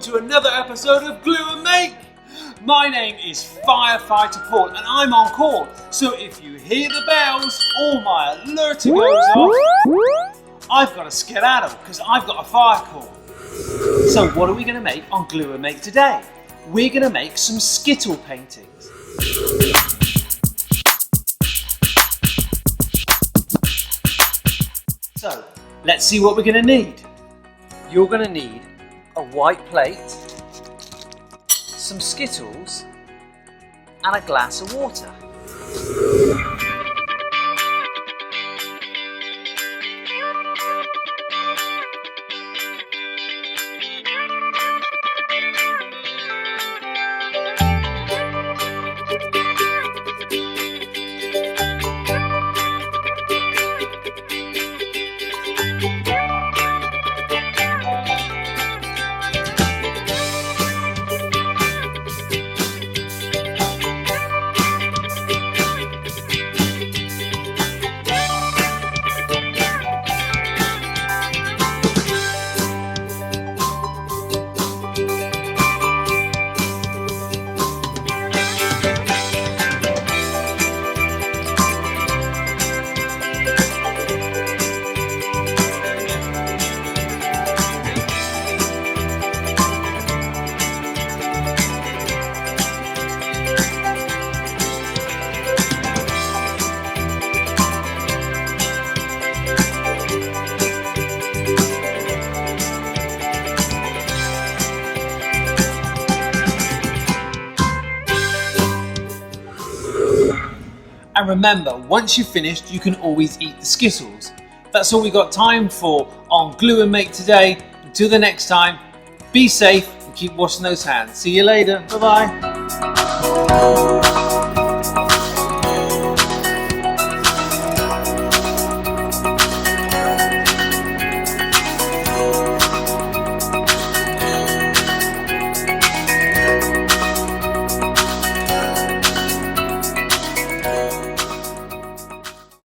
to another episode of Glue and Make. My name is Firefighter Paul and I'm on call, so if you hear the bells or my alerter goes off, I've got to skedaddle because I've got a fire call. So what are we going to make on Glue and Make today? We're going to make some Skittle paintings. So let's see what we're going to need. You're going to need a white plate, some Skittles and a glass of water. And remember, once you've finished, you can always eat the Skittles. That's all we got time for on Glue and Make today. Until the next time, be safe and keep washing those hands. See you later. Bye-bye.